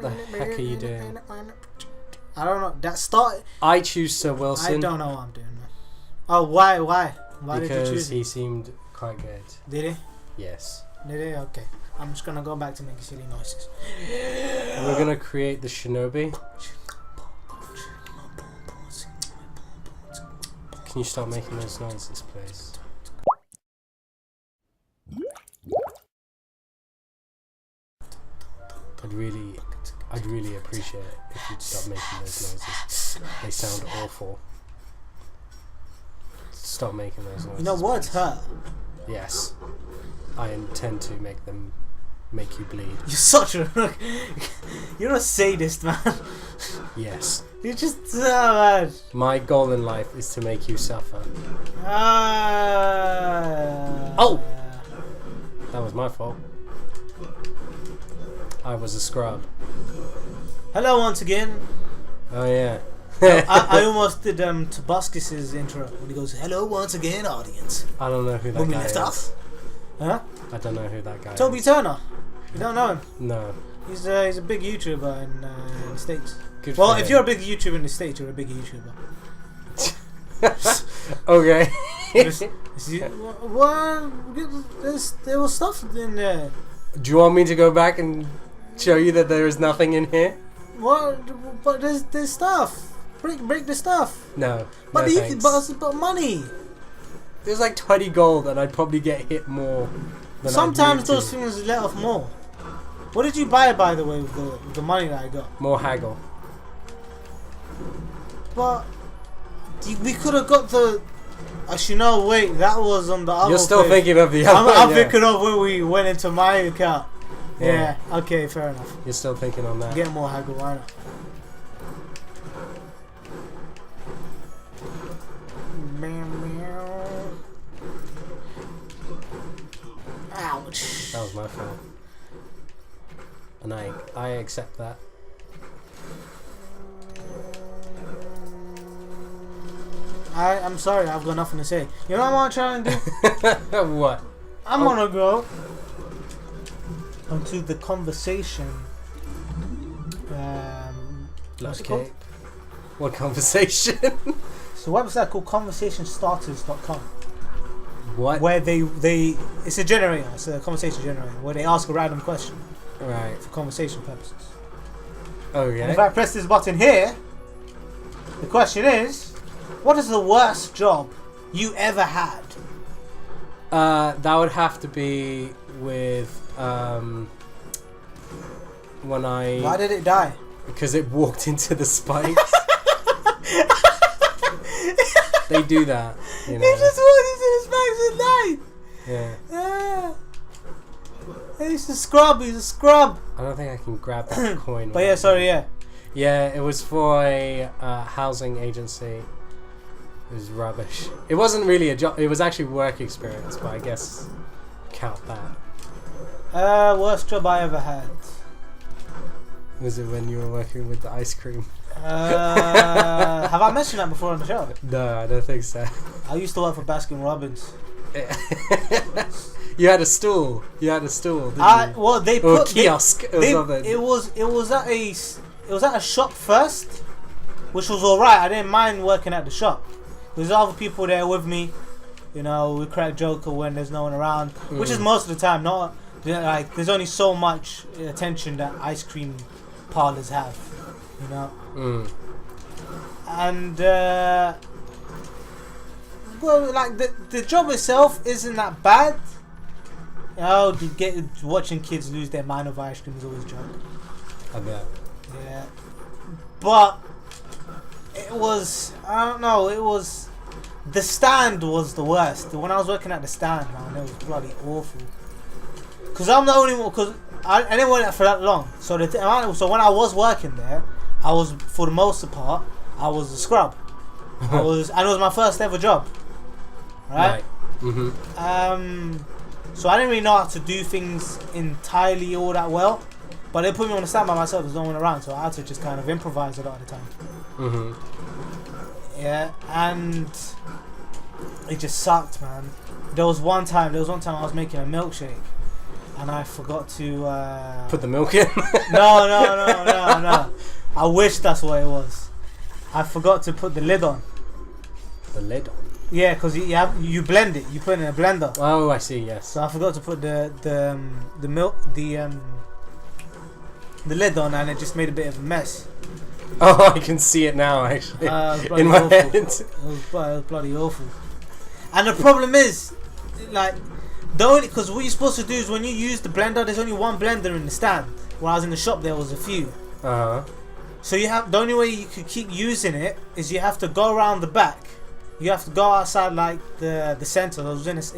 the heck are you doing? I don't know. That started. I choose Sir Wilson. I don't know what I'm doing, man. Oh, why? Why did you choose Because him? he seemed quite good. Did he? Yes. Did he? Okay. I'm just gonna go back to making silly noises. We're gonna create the shinobi. Can you start making those noises, please? I'd really appreciate it if you'd stop making those noises. They sound awful. Stop making those noises. You know words hurt. Yes. I intend to make you bleed. You're such a you're a sadist, man. Yes. You're just so bad. My goal in life is to make you suffer. Oh! That was my fault. I was a scrub. Hello once again. Oh yeah. I almost did Tobuskis's intro when he goes, "Hello once again, audience." I don't know who that when we guy left is. off. Huh? I don't know who that guy Toby is. Turner. You don't know him? No. He's a big YouTuber in the States. Good Well, for if him. you're a big YouTuber in the States, you're a big YouTuber. Okay. Well, there was stuff in there. Do you want me to go back and show you that there is nothing in here? What? But there's stuff. Break the stuff. No. But no thanks. but money. There's like 20 gold and I'd probably get hit more than Sometimes I'd need those to. things let off more. What did you buy, by the way, with the money that I got? More haggle. But we could have got the. Actually, no, wait. That was on the other. You're still page. thinking of the other. I'm yeah. thinking of when we went into my account. Yeah. Yeah. Okay. Fair enough. You're still thinking on that. Get more haggle. Why not? Ouch. That was my fault. And I accept that. I'm sorry. I've got nothing to say. You know what I'm trying to do? What? I'm gonna go onto the conversation. What's it called? Okay. What conversation? It's a website called conversationstarters.com. What? Where it's a generator, it's a conversation generator where they ask a random question Right. for conversation purposes. Okay. And if I press this button here, the question is, what is the worst job you ever had? That would have to be with when I. Why did it die? Because it walked into the spikes. They do that, you know. He just walked into the spikes and died. Yeah. Yeah. He's a scrub. He's a scrub. I don't think I can grab that coin. But yeah, sorry, yeah. Yeah, it was for a housing agency. It was rubbish. It wasn't really a job. It was actually work experience, but I guess count that. Worst job I ever had. Was it when you were working with the ice cream? Have I mentioned that before on the show? No, I don't think so. I used to work for Baskin Robbins. You had a stool. Didn't you? Well, they Or put a kiosk or something. It was at a shop first, which was alright. I didn't mind working at the shop. There's other people there with me. You know, we crack joke when there's no one around, which is most of the time. Not like there's only so much attention that ice cream parlors have. You know. And well, like the job itself isn't that bad. You know, watching kids lose their mind over ice cream is always a joke. I bet. Yeah, but it was, I don't know, it was, the stand was the worst. When I was working at the stand, man, it was bloody awful. Because I'm the only one, because I didn't work there for that long. So so when I was working there, I was, for the most part, I was a scrub. And it was my first ever job. Right? So I didn't really know how to do things entirely all that well. But they put me on the stand by myself, there's no one around, so I had to just kind of improvise a lot of the time. Yeah, and it just sucked, man. There was one time I was making a milkshake, and I forgot to Put the milk in. No. I wish that's what it was. I forgot to put the lid on. The lid on. Yeah, because you blend it. You put it in a blender. Oh, I see. Yes. So I forgot to put the lid on, and it just made a bit of a mess. Oh, I can see it now. Actually, in my head. It was bloody awful. And the problem is, like, because what you're supposed to do is when you use the blender, there's only one blender in the stand. When I was in the shop, there was a few. So the only way you could keep using it is you have to go around the back. You have to go outside like the center. It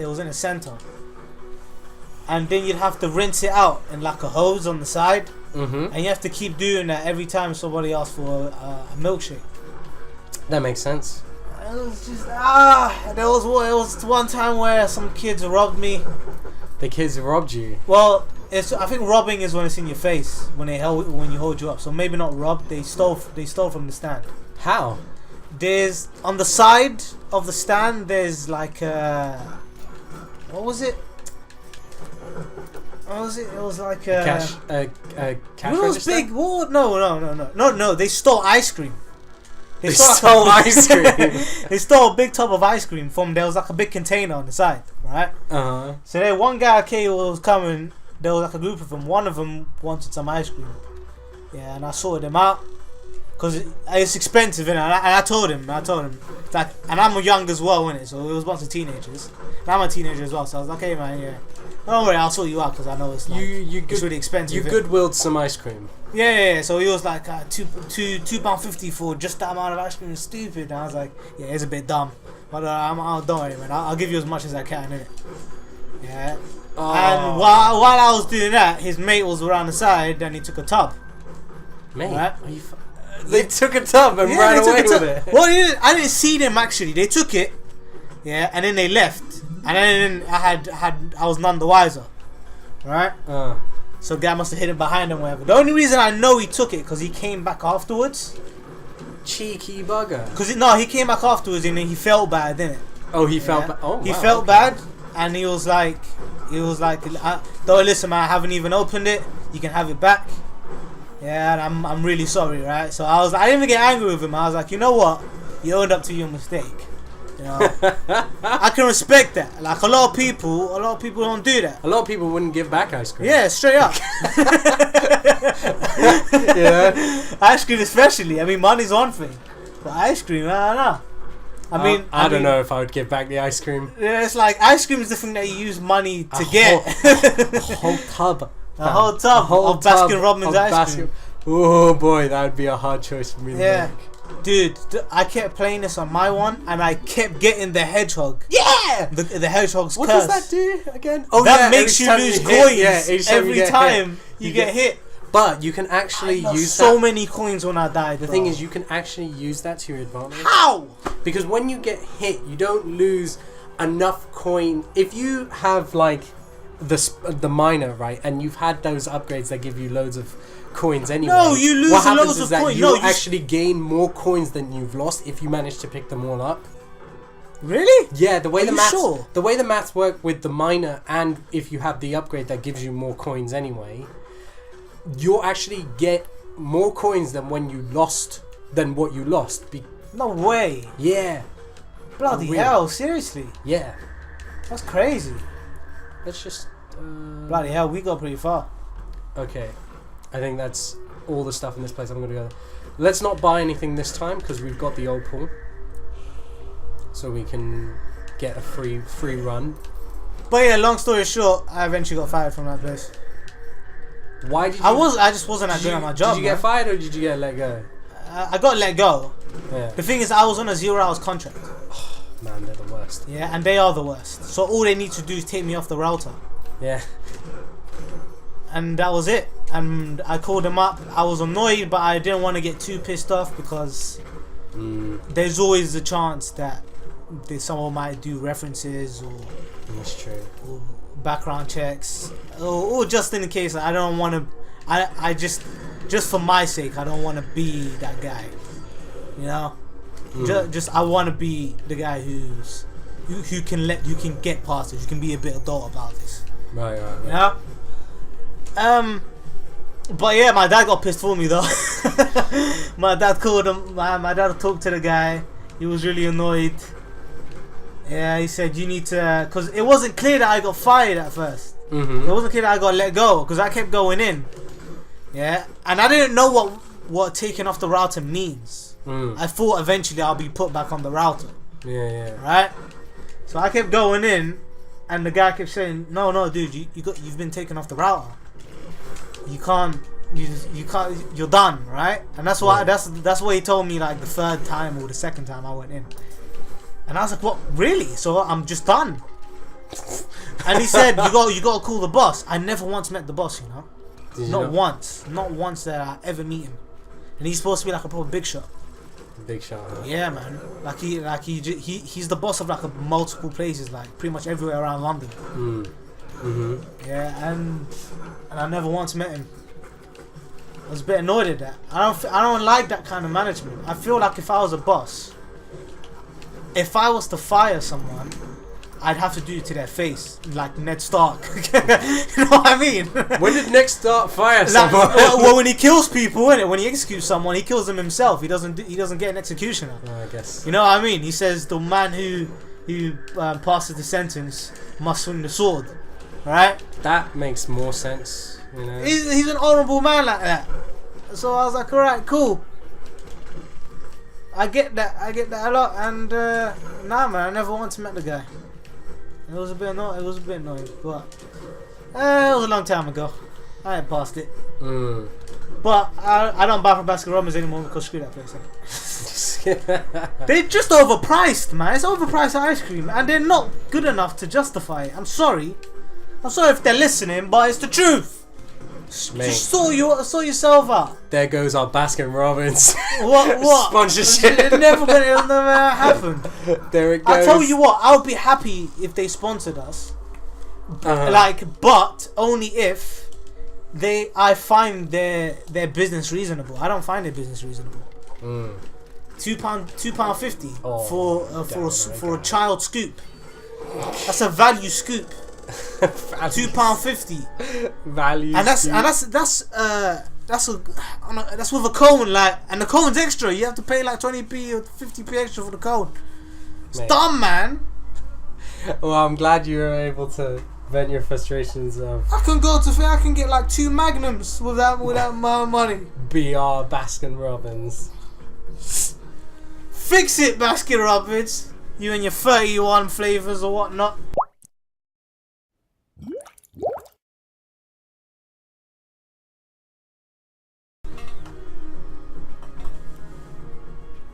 was in a center, and then you'd have to rinse it out in like a hose on the side. And you have to keep doing that every time somebody asks for a milkshake. That makes sense. It was just there was one time where some kids robbed me. The kids robbed you. Well, I think robbing is when it's in your face when you hold you up. So maybe not robbed. They stole from the stand. How? There's on the side of the stand. There's like what was it? What was it? It was like a cash it was register? big. What? No. They stole ice cream. They stole ice cream. They stole a big tub of ice cream there was like a big container on the side, right? So there, one guy was coming. There was like a group of them. One of them wanted some ice cream. Yeah, and I sorted him out because it's expensive, innit? And I told him, like, and I'm young as well, innit? So it was a bunch of teenagers. And I'm a teenager as well, so I was like, hey man, yeah, don't worry, I'll sort you out because I know it's like it's really expensive. You goodwilled some ice cream. Yeah. So he was like £2.50 for just that amount of ice cream is stupid. And I was like, yeah, it's a bit dumb, but don't worry, man. I'll give you as much as I can, innit? Yeah. Oh. And while I was doing that, his mate was around the side, and he took a tub. Mate, right? They took a tub and ran away with it. Well, I didn't see them actually. They took it, yeah, and then they left. And then I was none the wiser, right? So guy must have hit him behind him, whatever. The only reason I know he took it because he came back afterwards. Cheeky bugger. He came back afterwards and then he felt bad, didn't it? Oh, he felt bad. Oh, he felt bad, and he was like, don't listen, man. I haven't even opened it. You can have it back. Yeah, and I'm really sorry, right? So I didn't even get angry with him. I was like, you know what? You owned up to your mistake. You know, I can respect that. Like a lot of people don't do that. A lot of people wouldn't give back ice cream. Yeah, straight up. Yeah. Ice cream especially. I mean, money's one thing, but ice cream, I don't know. I don't know if I would give back the ice cream. Yeah, it's like ice cream is the thing that you use money to get. A whole tub. A whole tub of Baskin Robbins ice cream. Oh boy, that would be a hard choice for me to make. Dude, I kept playing this on my one, and I kept getting the hedgehog. Yeah, the hedgehog's what curse. What does that do again? Oh, that makes you lose coins every time you get hit. But you can actually use so many coins when I died. The thing is, you can actually use that to your advantage. How? Because when you get hit, you don't lose enough coin. If you have like the miner, right, and you've had those upgrades that give you loads of coins anyway. No, you lose loads of coins. You actually gain more coins than you've lost if you manage to pick them all up. Really? Yeah, the way the maths work with the miner, and if you have the upgrade that gives you more coins anyway, you'll actually get more coins than what you lost. No way. Yeah. Bloody hell! Seriously? Yeah. That's crazy. Let's just. Bloody hell! We got pretty far. Okay. I think that's all the stuff in this place I'm going to go. Let's not buy anything this time because we've got the old pool. So we can get a free run. But yeah, long story short, I eventually got fired from that place. Why did you... I just wasn't that good at my job. Did you get fired or did you get let go? I got let go. Yeah. The thing is, I was on a 0-hours contract. Oh, man, they're the worst. Yeah, and they are the worst. So all they need to do is take me off the router. Yeah. And that was it. And I called them up. I was annoyed, but I didn't want to get too pissed off because there's always a chance that someone might do references or that's true. Or background checks, or just in the case I don't want to. I just for my sake, I don't want to be that guy. You know, just I want to be the guy who can get past it. You can be a bit adult about this. Right. You know. But yeah, my dad got pissed for me though. My dad called him. My dad talked to the guy. He was really annoyed. Yeah, he said you need to, because it wasn't clear that I got fired at first. It wasn't clear that I got let go because I kept going in. Yeah, and I didn't know what taking off the router means. I thought eventually I'll be put back on the router. Yeah. Right. So I kept going in, and the guy kept saying, "No, dude, you've been taken off the router. You can't. You're done, right?" And that's why that's what he told me like the third time or the second time I went in. And I was like, "What? Really? So I'm just done?" And he said, "You got to call the boss." I never once met the boss, you know. Not once that I ever meet him. And he's supposed to be like a proper big shot. Big shot. Huh? Yeah, man. He's the boss of like multiple places, like pretty much everywhere around London. Yeah, and I never once met him. I was a bit annoyed at that. I don't like that kind of management. I feel like if I was a boss, if I was to fire someone, I'd have to do it to their face, like Ned Stark. You know what I mean? When did Ned Stark fire someone? Well, when he kills people, innit? When he executes someone, he kills them himself. He doesn't get an executioner. I guess. You know what I mean? He says the man who passes the sentence must swing the sword, right? That makes more sense. You know. He's an honourable man like that. So I was like, alright, cool. I get that a lot, and nah, man, I never once met the guy. It was a bit annoying, but it was a long time ago. I ain't past it. But I don't buy from Baskin Robbins anymore because screw that place. They're just overpriced, man. It's overpriced ice cream, and they're not good enough to justify it. I'm sorry if they're listening, but it's the truth. Mate. Just sort yourself out. There goes our Baskin Robbins. What? Sponsorship. It'll never happen. There it goes. I tell you what, I would be happy if they sponsored us. But only if I find their business reasonable. I don't find their business reasonable. £2.50 for a child scoop. That's a value scoop. £2.50 value, and that's with a cone, like, and the cone's extra. You have to pay like 20p or 50p extra for the cone. It's dumb, man. Well, I'm glad you were able to vent your frustrations of. I can get like 2 magnums without my money. BR Baskin Robbins. Fix it, Baskin Robbins. You and your 31 flavors or whatnot.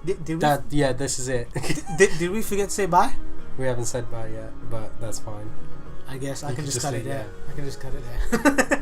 This is it. Did we forget to say bye? We haven't said bye yet, but that's fine. I guess I can just just cut say it there. yeah. I can just cut it there.